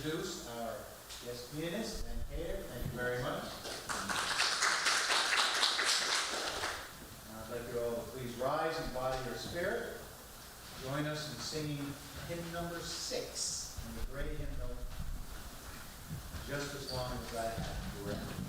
introduce our guest pianist and cater. Thank you very much. I'd like you all to please rise and body your spirit. Join us in singing hymn number 6 in the great hymnal, Just as Long as I Have Breath.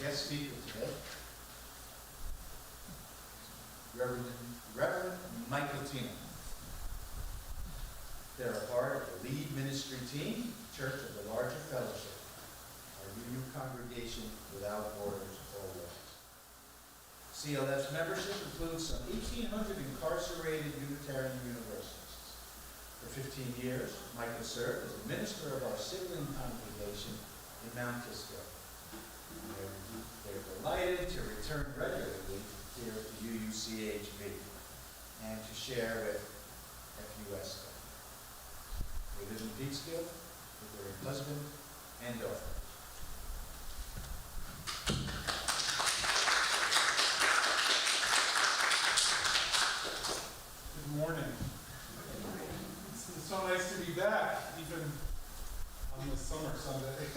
Guest speaker today, Reverend Michael Tino. They're a part of the lead ministry team, Church of the Larger Fellowship, our UU congregation without borders or walls. CLF's membership includes some 1,800 incarcerated Unitarian Universalists. For 15 years, Michael served as the minister of our sibling congregation in Mount Kisco. They're delighted to return regularly here to UUCHV and to share with FUSCO. seal with their husband and daughter. Good morning. It's so nice to be back, even on this summer Sunday.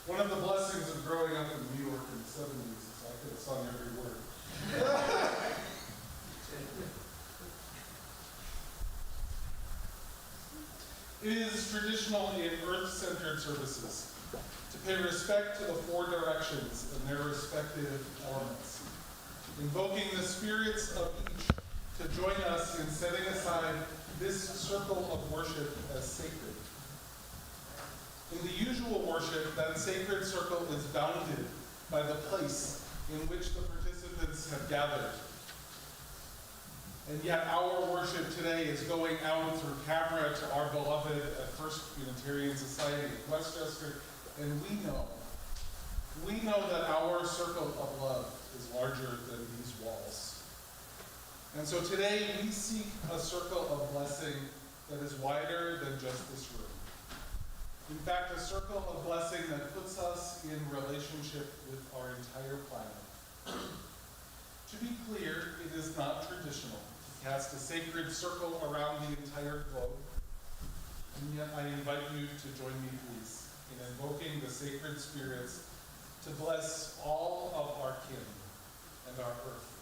One of the blessings of growing up in New York in the 70s is I could have sung every word. It is traditional in earth-centered services to pay respect to the four directions and their respective elements, invoking the spirits of each to join us in setting aside this circle of worship as sacred. In the usual worship, that sacred circle is bounded by the place in which the participants have gathered. And yet our worship today is going out through camera to our beloved at First Unitarian Society in Westchester, and we know that our circle of love is larger than these walls. And so today we seek a circle of blessing that is wider than just this room. In fact, a circle of blessing that puts us in relationship with our entire planet. To be clear, it is not traditional to cast a sacred circle around the entire globe. And yet I invite you to join me, please, in invoking the sacred spirits to bless all of our kin and our earth.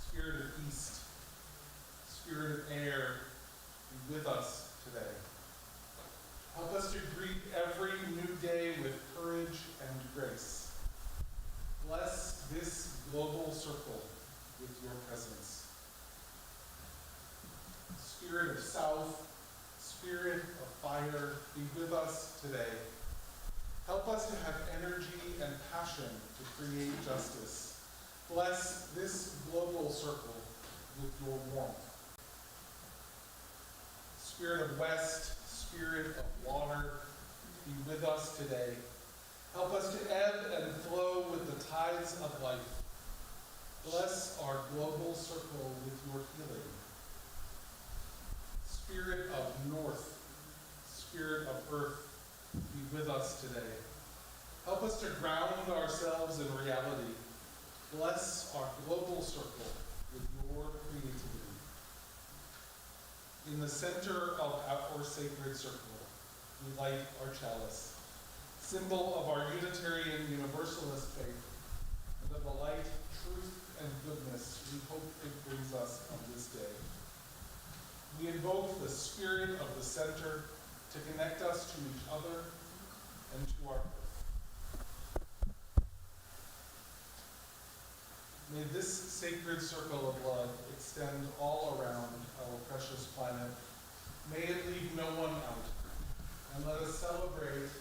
Spirit of East, Spirit of Air, be with us today. Help us to greet every new day with courage and grace. Bless this global circle with your presence. Spirit of South, Spirit of Fire, be with us today. Help us to have energy and passion to create justice. Bless this global circle with your warmth. Spirit of West, Spirit of Water, be with us today. Help us to ebb and flow with the tides of life. Bless our global circle with your healing. Spirit of North, Spirit of Earth, be with us today. Help us to ground ourselves in reality. Bless our global circle with your creativity. In the center of our sacred circle, we light our chalice, symbol of our Unitarian Universalist faith, and of the light, truth, and goodness we hope it brings us on this day. We invoke the spirit of the center to connect us to each other and to our earth. May this sacred circle of blood extend all around our precious planet. May it leave no one out. And let us celebrate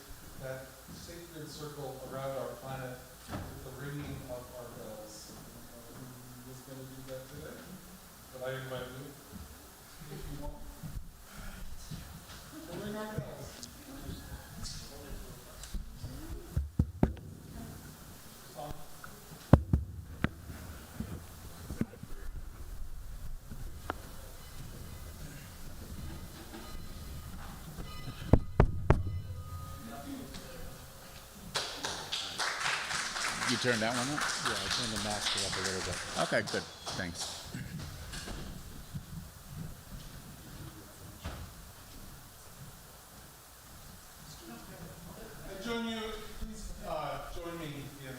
that sacred circle around our planet with the ringing of our bells. Who is going to do that today? But I invite you, if you want. We'll ring our bells. You turned that one up? Yeah, I turned the master up a little bit. Okay, good. Thanks. Please join me in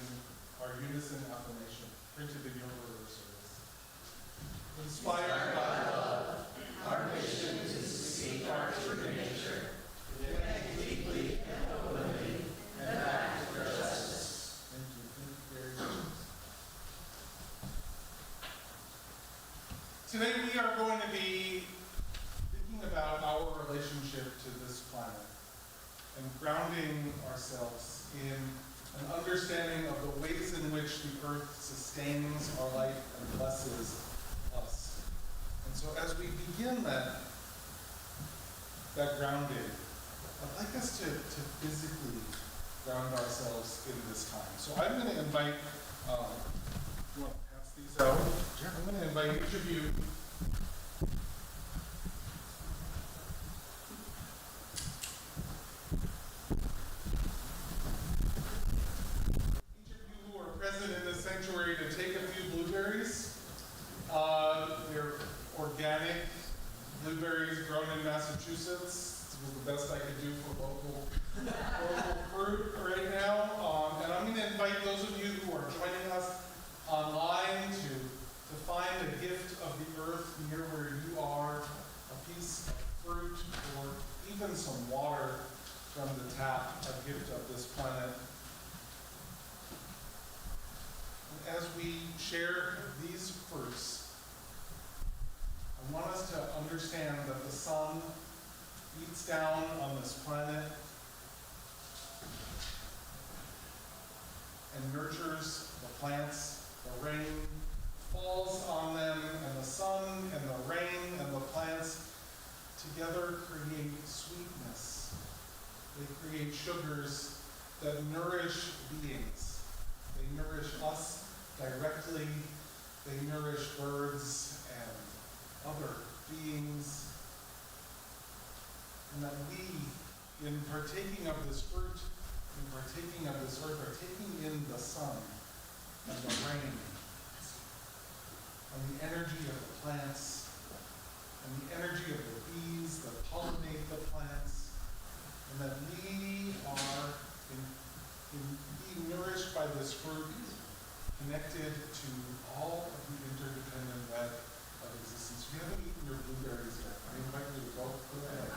our unison affirmation, printed in your order of service. Inspired by love, our mission is to seek our true nature, to connect deeply and openly, and act for justice. Thank you. Thank you very much. Today we are going to be thinking about our relationship to this planet and grounding ourselves in an understanding of the ways in which the earth sustains our life and blesses us. And so as we begin that grounding, I'd like us to physically ground ourselves in this time. So I'm going to invite, you want to pass these out? Sure. I'm going to invite each of you organic blueberries grown in Massachusetts. It was the best I could do for local fruit right now. And I'm going to invite those of you who are joining us online to find a gift of the earth near where you are, a piece of fruit or even some water from the tap, a gift of this planet. And as we share these fruits, I want us to understand that the sun beats down on this planet and nurtures the plants. The rain falls on them, and the sun and the rain and the plants together create sweetness. They create sugars that nourish beings. They nourish us directly. They nourish birds and other beings. And that we, in partaking of this fruit, in partaking of this earth, are taking in the sun and the rain and the energy of the plants and the energy of the bees that pollinate the plants, and that we are being nourished by this fruit, connected to all of the interdependent web of existence. If you haven't eaten your blueberries yet, I invite you to go ahead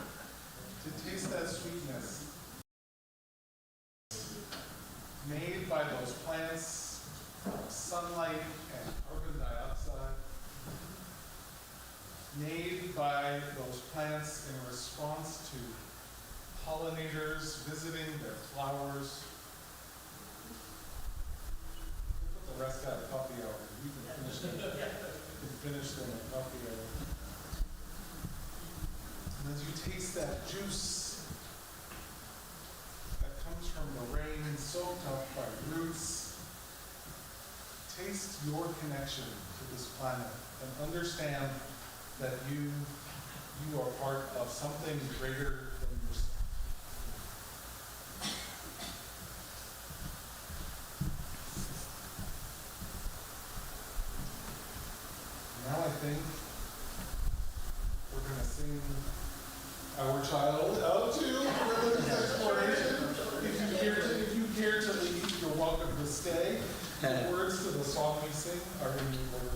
to taste that sweetness made by those plants, sunlight and carbon dioxide, made by those plants in response to pollinators visiting their flowers. We'll put the rest out of coffee hour. You can finish them. You can finish them at coffee hour. And as you taste that juice that comes from the rain soaked up by roots, taste your connection to this planet and understand that you are part of something greater than yourself. Now I think we're going to sing Our Child out to religious exploration. If you care to leave, you're welcome to stay. The words to the song we sing are in the order.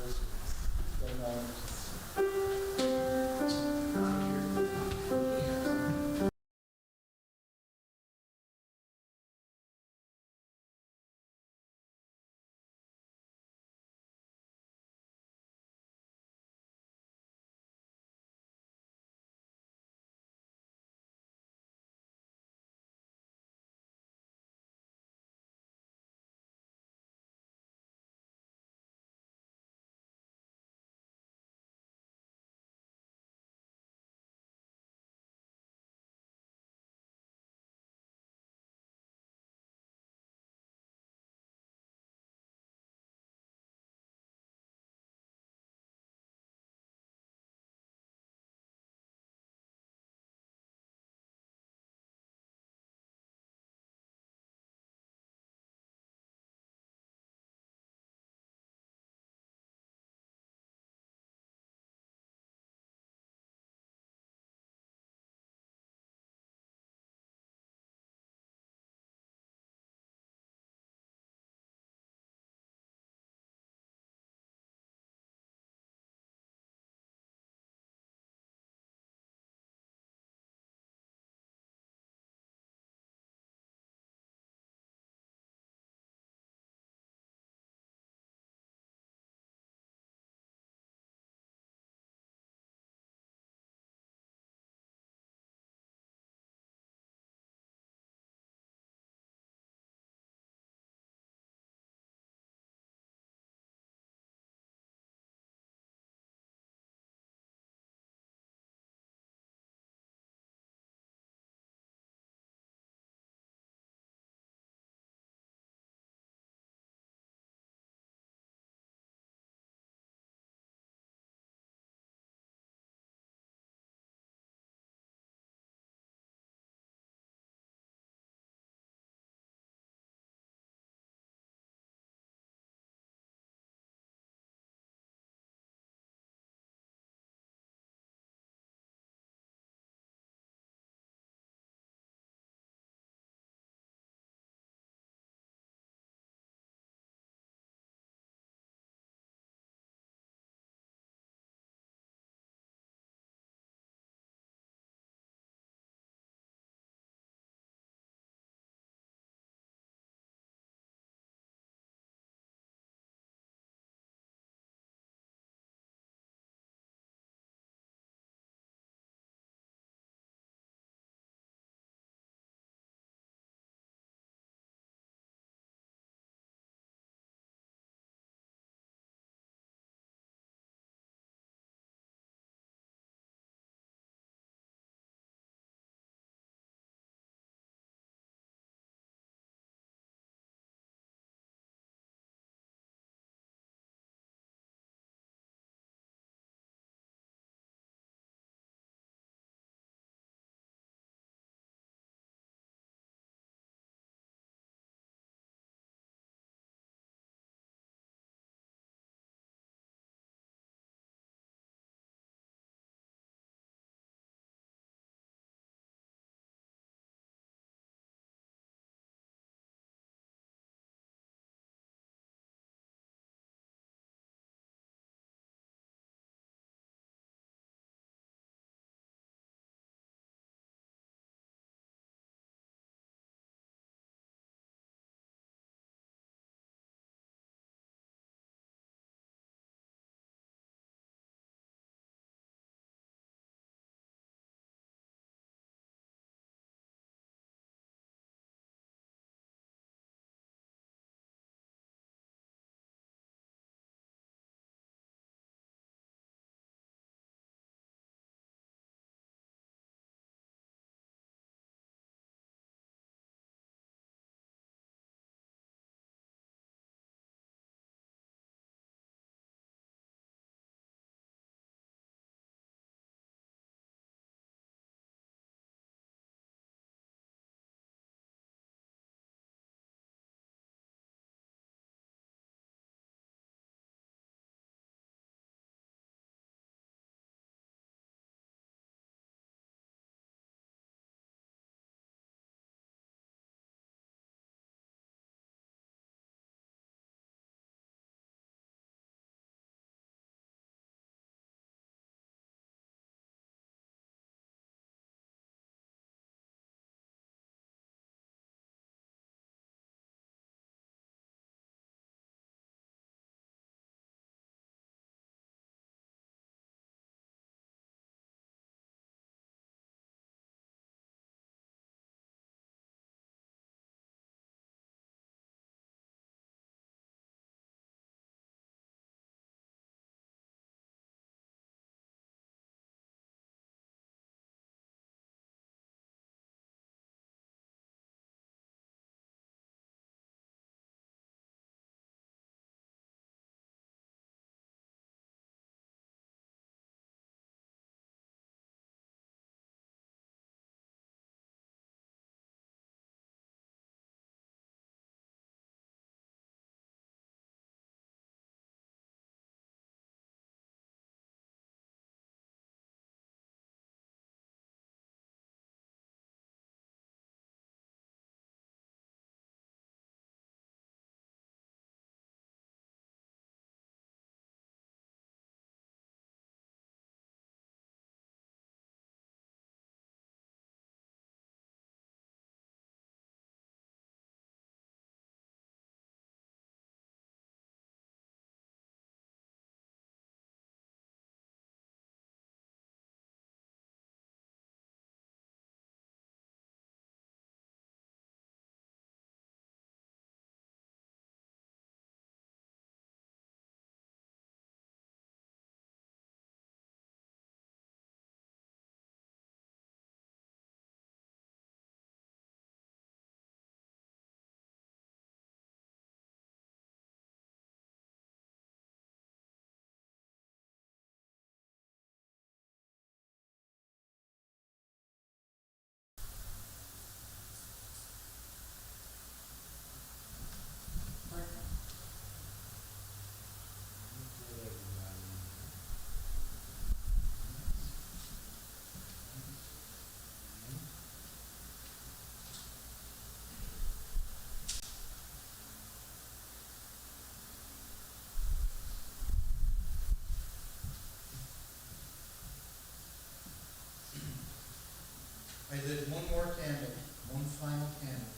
I lit one more candle, one final candle,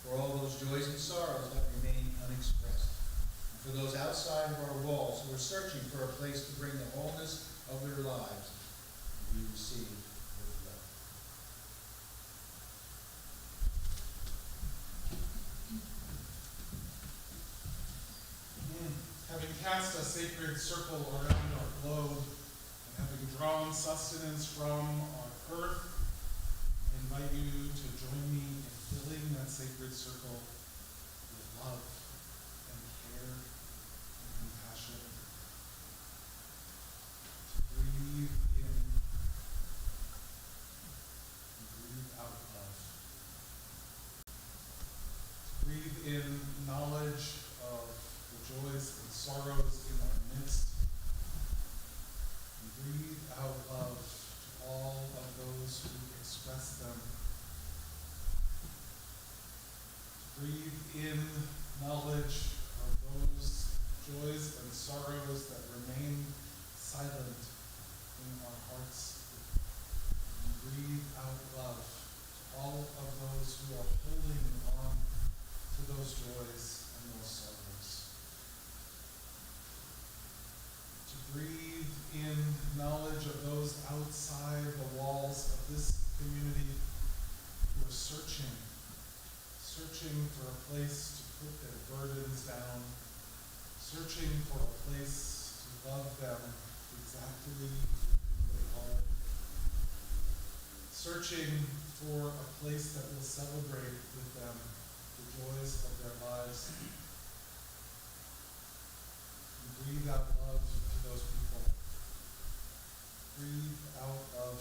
for all those joys and sorrows that remain unexpressed. And for those outside of our walls who are searching for a place to bring the wholeness of their lives and be received with love. Having cast a sacred circle around our globe, and having drawn sustenance from our earth, I invite you to join me in filling that sacred circle with love and care and compassion. To breathe in and breathe out love. To breathe in knowledge of the joys and sorrows in our midst, and breathe out love to all of those who express them. To breathe in knowledge of those joys and sorrows that remain silent in our hearts, and breathe out love to all of those who are holding on to those joys and those sorrows. To breathe in knowledge of those outside the walls of this community who are searching for a place to put their burdens down, searching for a place to love them exactly who they are, searching for a place that will celebrate with them the joys of their lives. And breathe out love to those people. Breathe out love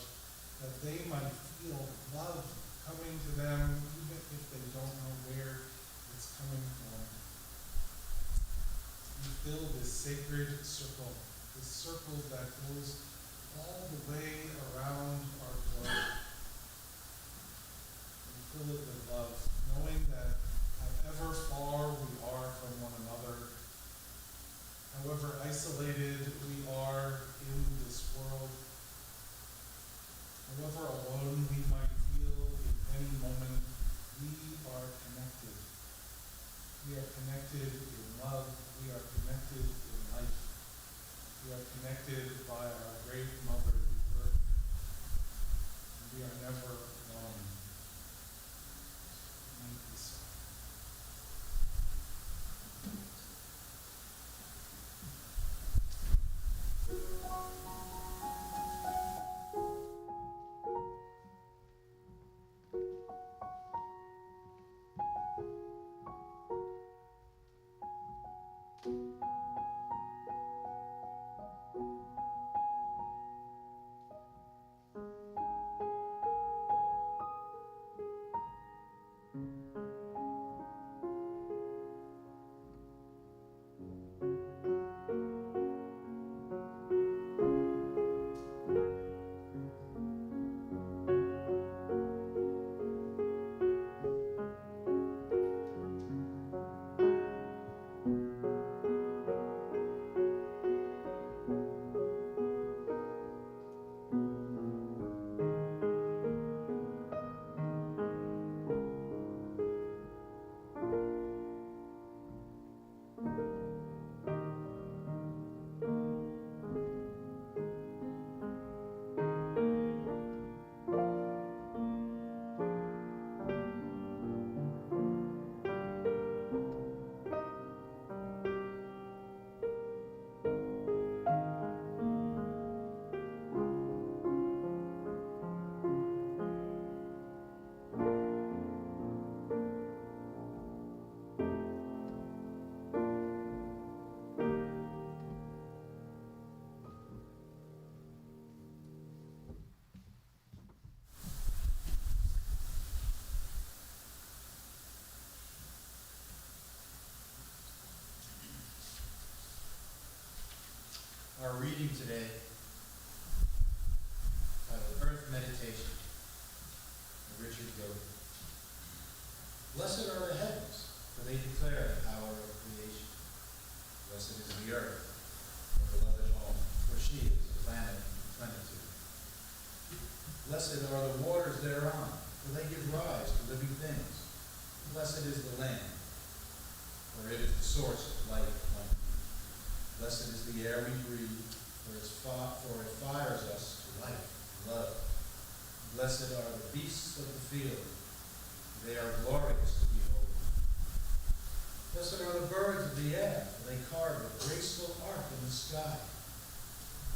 that they might feel love coming to them even if they don't know where it's coming from. You fill this sacred circle, this circle that goes all the way around our globe. And fill it with love, knowing that however far we are from one another, however isolated we are in this world, however alone we might feel in any moment, we are connected. We are connected in love. We are connected in life. We are connected by our great mother, the earth. And we are never alone. May it be so. Our reading today, titled Earth Meditation, by Richard Gilbert. Blessed are the heavens, for they declare the power of creation. Blessed is the earth, our beloved home, for she is a planet of plenitude. Blessed are the waters thereon, for they give rise to living things. Blessed is the land, for it is the source of life and life. Blessed is the air we breathe, for it fires us to life and love. Blessed are the beasts of the field, they are glorious to behold. Blessed are the birds of the air, for they carve a graceful arc in the sky.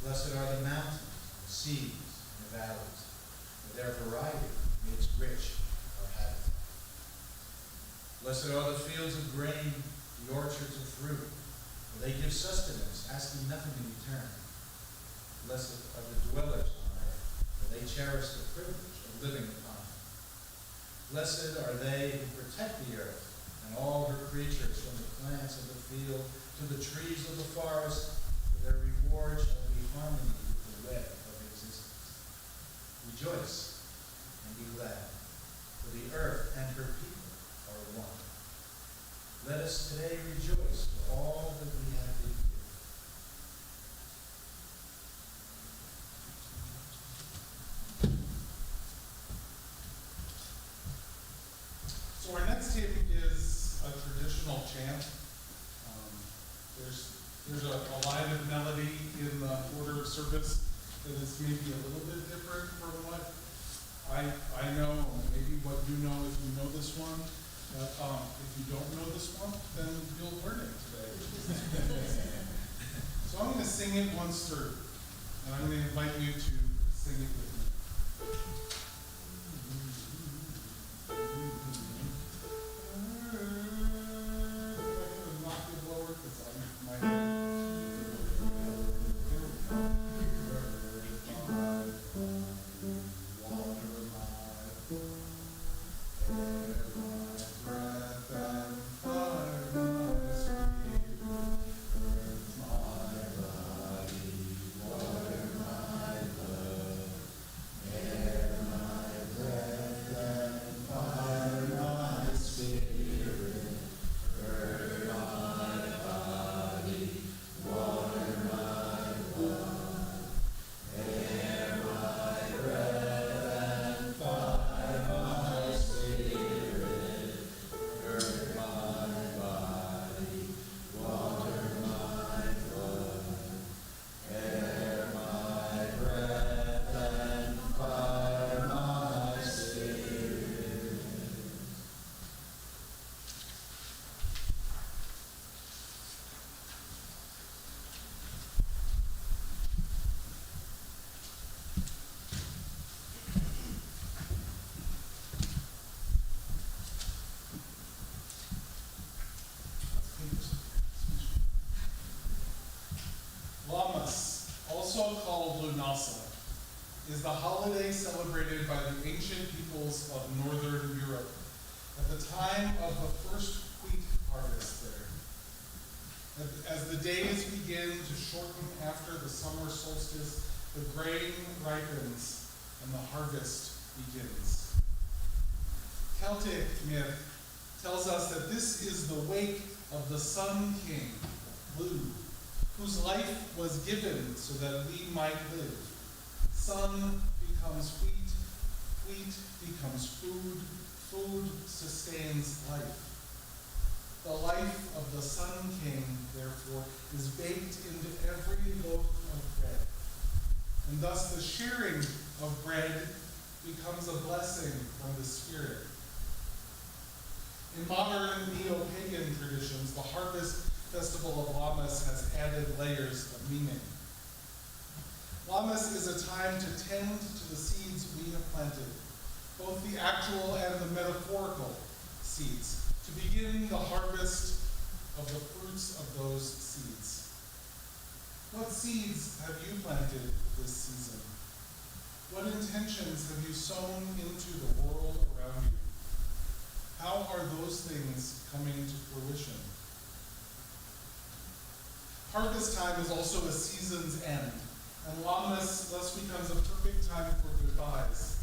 Blessed are the mountains, the seas, and the valleys, for their variety makes rich our habitat. Blessed are the fields of grain, the orchards of fruit, for they give sustenance, asking nothing in return. Blessed are the dwellers on earth, for they cherish the privilege of living upon it. Blessed are they who protect the earth and all her creatures, from the plants of the field to the trees of the forest, for their reward shall be harmony with the web of existence. Rejoice and be glad, for the earth and her people are one. Let us today rejoice for all that we have been given. So our next hymn is a traditional chant. There's a line of melody in the order of service that is maybe a little bit different from what I know, maybe what you know if you know this one. But if you don't know this one, then you'll learn it today. So I'm going to sing it once through, and I'm going to invite you to sing it with me. Also called Lunasa, is the holiday celebrated by the ancient peoples of northern Europe at the time of the first wheat harvest there. As the days begin to shorten after the summer solstice, the grain ripens and the harvest begins. Celtic myth tells us that this is the wake of the Sun King, Lu, whose life was given so that we might live. Sun becomes wheat, wheat becomes food, food sustains life. The life of the Sun King, therefore, is baked into every loaf of bread. And thus the sharing of bread becomes a blessing from the Spirit. In modern neo-pagan traditions, the harvest festival of Lammas has added layers of meaning. Lammas is a time to tend to the seeds we have planted, both the actual and the metaphorical seeds, to begin the harvest of the fruits of those seeds. What seeds have you planted this season? What intentions have you sown into the world around you? How are those things coming to fruition? Harvest time is also a season's end, and Lammas thus becomes a perfect time for goodbyes.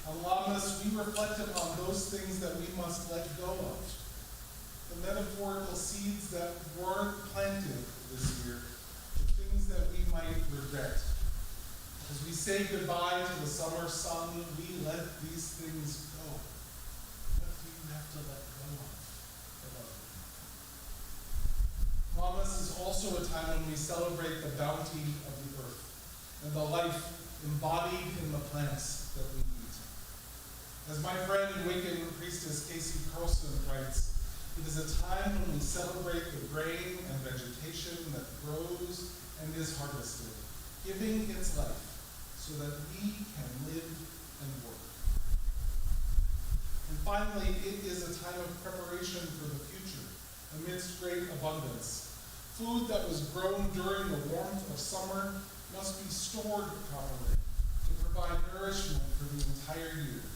On Lammas, we reflect upon those things that we must let go of, the metaphorical seeds that weren't planted this year, the things that we might regret, As we say goodbye to the summer sun, we let these things go. What do you have to let go of, beloved? Lammas is also a time when we celebrate the bounty of the earth and the life embodied in the plants that we eat. As my friend Wiccan priestess Casey Carlson writes, it is a time when we celebrate the grain and vegetation that grows and is harvested, giving its life so that we can live and work. And finally, it is a time of preparation for the future, amidst great abundance. Food that was grown during the warmth of summer must be stored properly to provide nourishment for the entire year.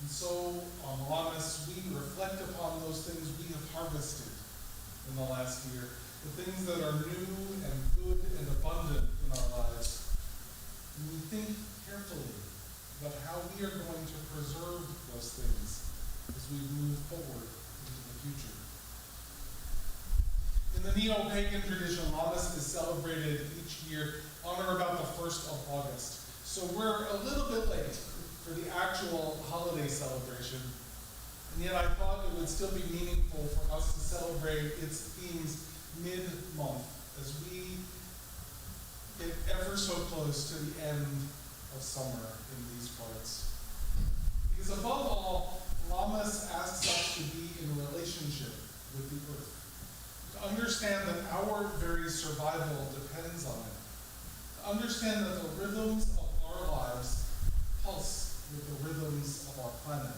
And so, on Lammas, we reflect upon those things we have harvested in the last year, the things that are new and good and abundant in our lives. And we think carefully about how we are going to preserve those things as we move forward into the future. In the neo-pagan tradition, Lammas is celebrated each year on or about the 1st of August. So we're a little bit late for the actual holiday celebration, and yet I thought it would still be meaningful for us to celebrate its themes mid-month as we get ever so close to the end of summer in these parts. Because above all, Lammas asks us to be in relationship with the earth, to understand that our very survival depends on it, to understand that the rhythms of our lives pulse with the rhythms of our planet.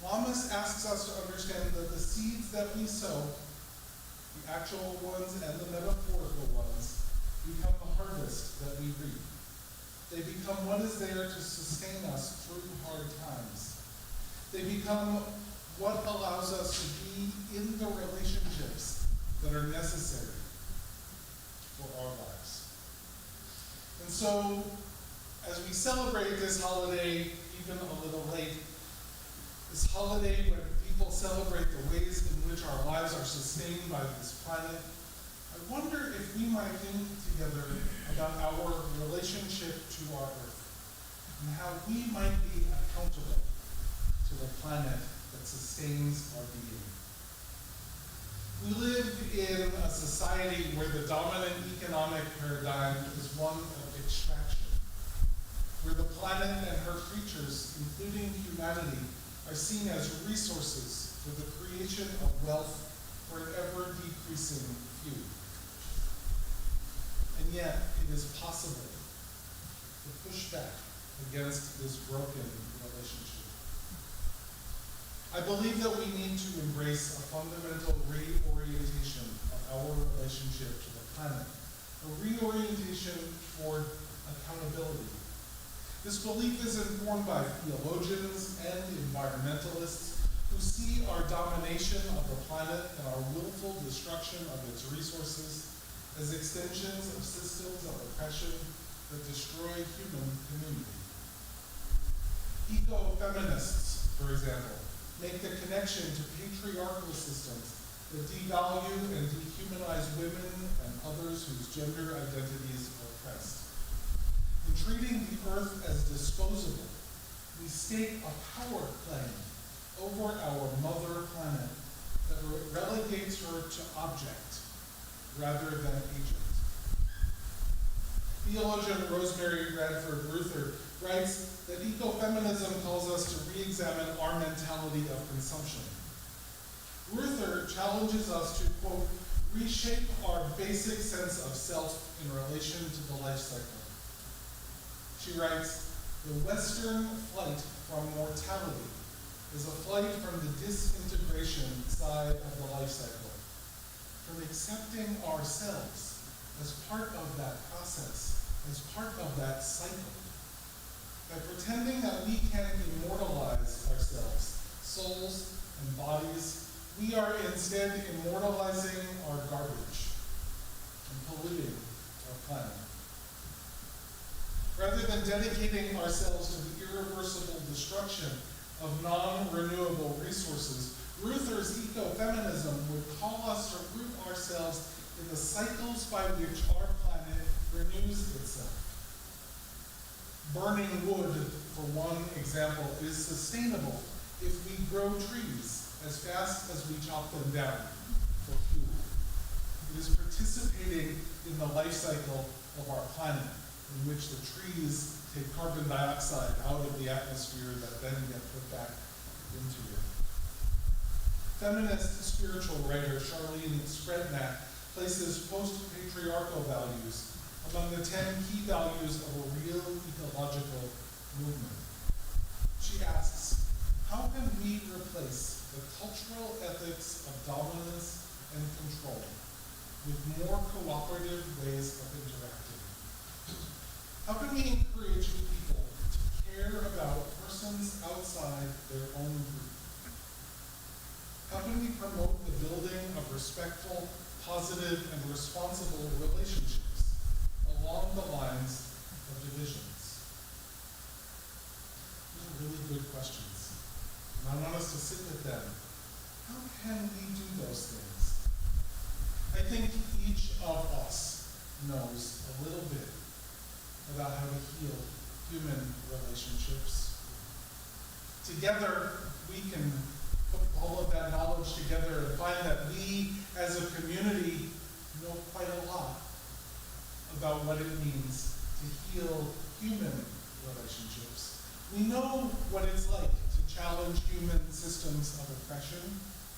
Lammas asks us to understand that the seeds that we sow, the actual ones and the metaphorical ones, become the harvest that we reap. They become what is there to sustain us through hard times. They become what allows us to be in the relationships that are necessary for our lives. And so, as we celebrate this holiday, even a little late, this holiday when people celebrate the ways in which our lives are sustained by this planet, I wonder if we might think together about our relationship to our earth and how we might be accountable to the planet that sustains our being. We live in a society where the dominant economic paradigm is one of extraction, where the planet and her creatures, including humanity, are seen as resources for the creation of wealth for an ever-decreasing few. And yet, it is possible to push back against this broken relationship. I believe that we need to embrace a fundamental reorientation of our relationship to the planet, a reorientation toward accountability. This belief is informed by theologians and environmentalists who see our domination of the planet and our willful destruction of its resources as extensions of systems of oppression that destroy human community. Eco-feminists, for example, make the connection to patriarchal systems that devalue and dehumanize women and others whose gender identities are oppressed. In treating the earth as disposable, we stake a power claim over our mother planet that relegates her to object rather than agent. Theologian Rosemary Radford Ruther writes that ecofeminism calls us to re-examine our mentality of consumption. Ruther challenges us to, quote, reshape our basic sense of self in relation to the life cycle. She writes, the Western flight from mortality is a flight from the disintegration side of the life cycle, from accepting ourselves as part of that process, as part of that cycle. By pretending that we can immortalize ourselves, souls and bodies, we are instead immortalizing our garbage and polluting our planet. Rather than dedicating ourselves to the irreversible destruction of non-renewable resources, Ruther's ecofeminism would call us to root ourselves in the cycles by which our planet renews itself. Burning wood, for one example, is sustainable if we grow trees as fast as we chop them down for fuel. It is participating in the life cycle of our planet, in which the trees take carbon dioxide out of the atmosphere that then get put back into it. Feminist spiritual writer Charlene Sprednak places post-patriarchal values among the 10 key values of a real ecological movement. She asks, how can we replace the cultural ethics of dominance and control with more cooperative ways of interacting? How can we encourage people to care about persons outside their own group? How can we promote the building of respectful, positive, and responsible relationships along the lines of divisions? These are really good questions, and I want us to sit with them. How can we do those things? I think each of us knows a little bit about how to heal human relationships. Together, we can put all of that knowledge together and find that we, as a community, know quite a lot about what it means to heal human relationships. We know what it's like to challenge human systems of oppression,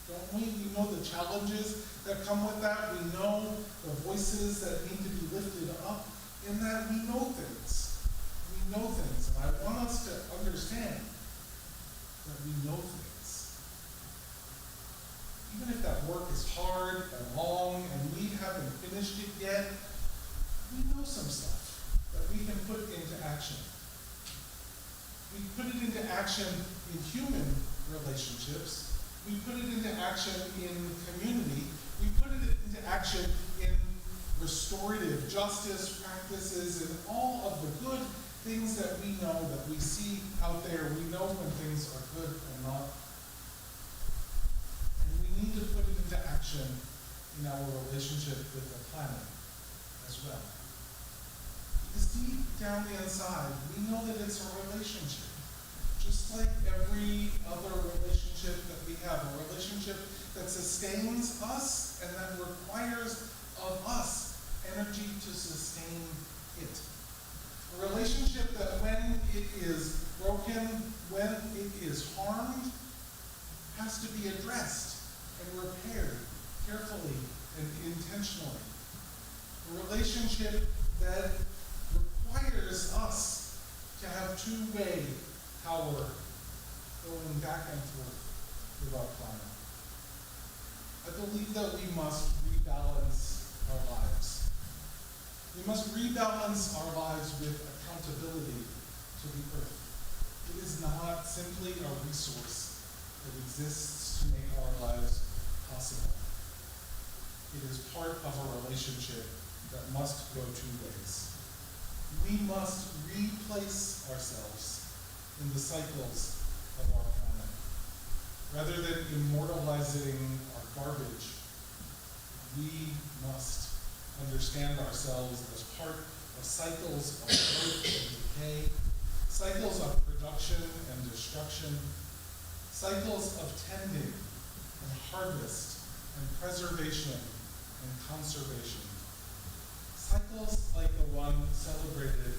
don't we? We know the challenges that come with that. We know the voices that need to be lifted up in that. We know things. We know things. And I want us to understand that we know things. Even if that work is hard and long and we haven't finished it yet, we know some stuff that we can put into action. We put it into action in human relationships. We put it into action in community. We put it into action in restorative justice practices and all of the good things that we know, that we see out there. We know when things are good and not. And we need to put it into action in our relationship with the planet as well. Because deep down the inside, we know that it's a relationship. Just like every other relationship that we have, a relationship that sustains us and that requires of us energy to sustain it. A relationship that when it is broken, when it is harmed, has to be addressed and repaired carefully and intentionally. A relationship that requires us to have two-way power going back and forth with our planet. I believe that we must rebalance our lives. We must rebalance our lives with accountability to the earth. It is not simply a resource that exists to make our lives possible. It is part of a relationship that must go two ways. We must replace ourselves in the cycles of our planet. Rather than immortalizing our garbage, we must understand ourselves as part of cycles of growth and decay, cycles of production and destruction, cycles of tending and harvest and preservation and conservation, cycles like the one celebrated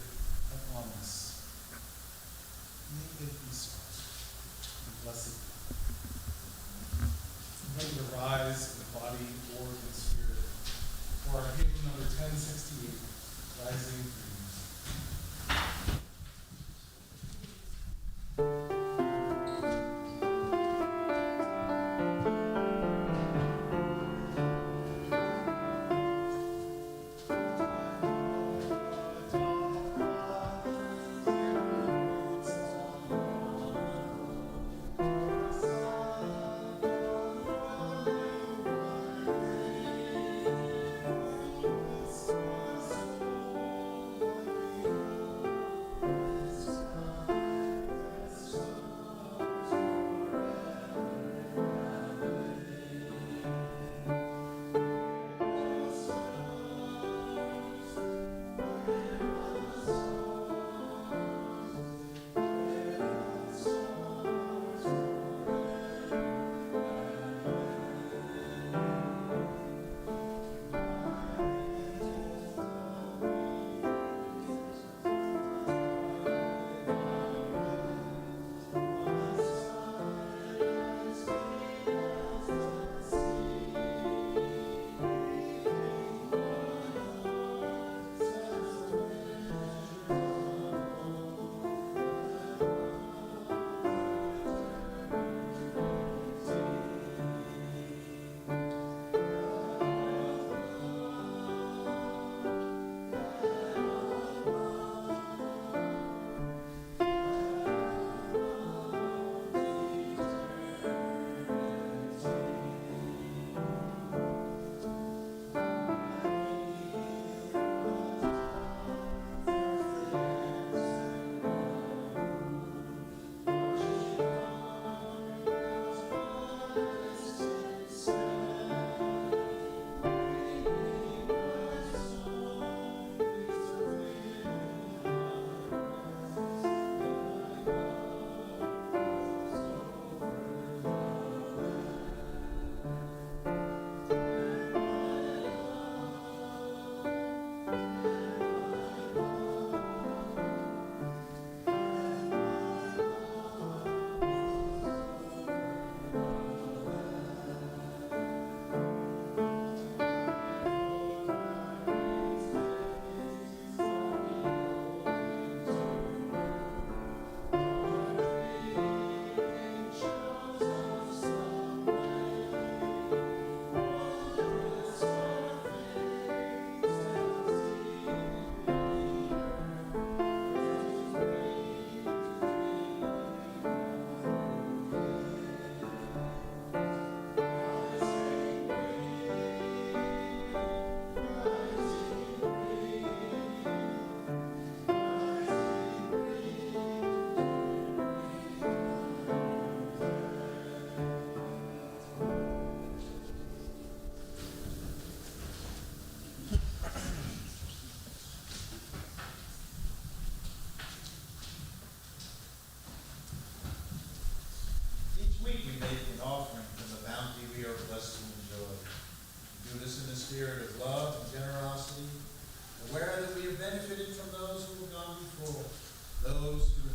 at Lammas. May it be so. And blessed be. I'm ready to rise in body or in spirit for our hymn number 1068, Rising Dreams.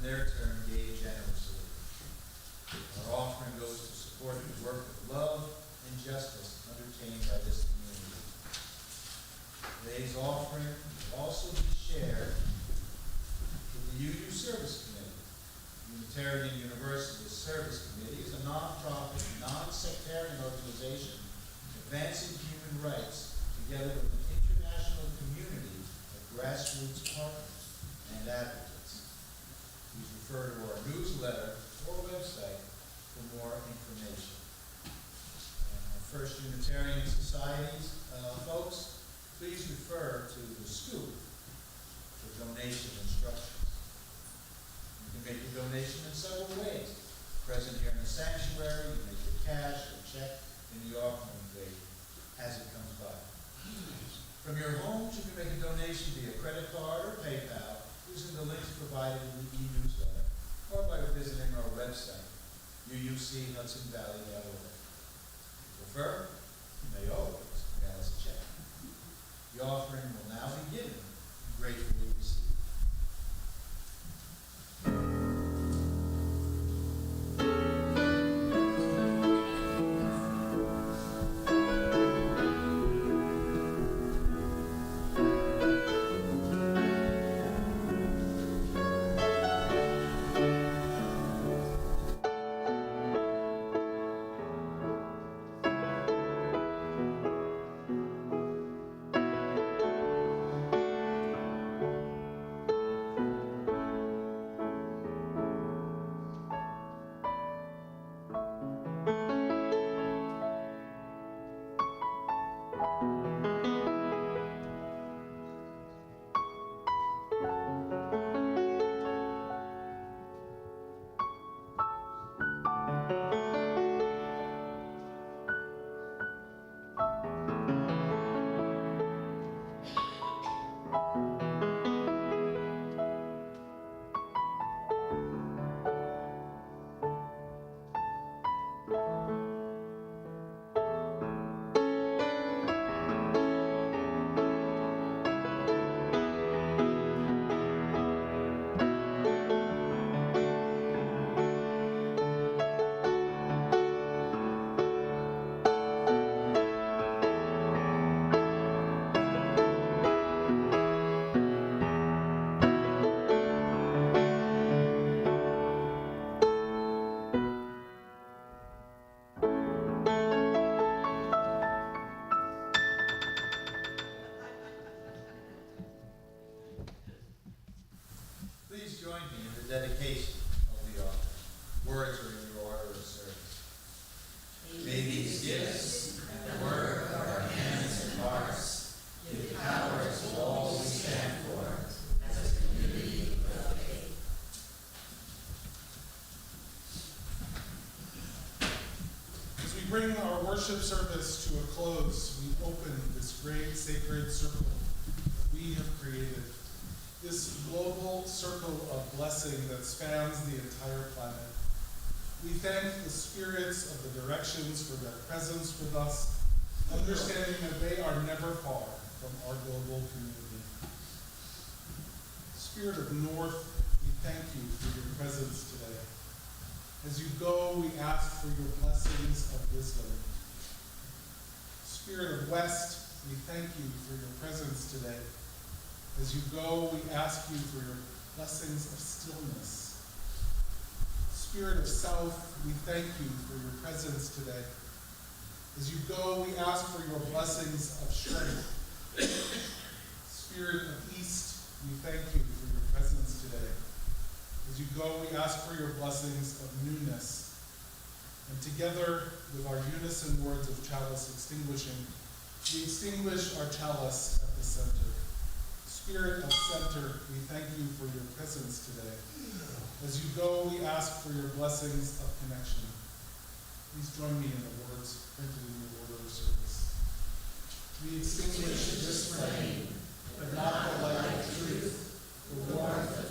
their turn gave generously. Our offering goes to support the work of love and justice undertaken by this community. Today's offering will also be shared with the UU Service Committee. Unitarian Universalist Service Committee is a non-profit, non-sectarian organization advancing human rights together with an international community of grassroots partners and advocates. Please refer to our newsletter or website for more information. And our First Unitarian Society's folks, please refer to the scoop for donation instructions. You can make your donation in several ways. Present here in the sanctuary, you make it cash or check in the offering plate as it comes by. From your homes, you can make a donation via credit card or PayPal using the links provided in the e-newsletter or by visiting our website, uuchudsonvalley.org. Prefer, you may always mail us a check. The offering will now be given and gratefully received. Please join me in the dedication of the offering. Words are in your order of service. May these gifts and the work of our hands and hearts give power to all we stand for as a community of faith. As we bring our worship service to a close, we open this great sacred circle that we have created. This global circle of blessing that spans the entire planet. We thank the spirits of the directions for their presence with us, understanding that they are never far from our global community. Spirit of North, we thank you for your presence today. As you go, we ask for your blessings of wisdom. Spirit of West, we thank you for your presence today. As you go, we ask you for your blessings of stillness. Spirit of South, we thank you for your presence today. As you go, we ask for your blessings of strength. Spirit of East, we thank you for your presence today. As you go, we ask for your blessings of newness. And together with our unison words of chalice extinguishing, we extinguish our chalice at the center. Spirit of Center, we thank you for your presence today. As you go, we ask for your blessings of connection. Please join me in the words printed in your order of service. We extinguish this flame, but not the light of truth, the warmth of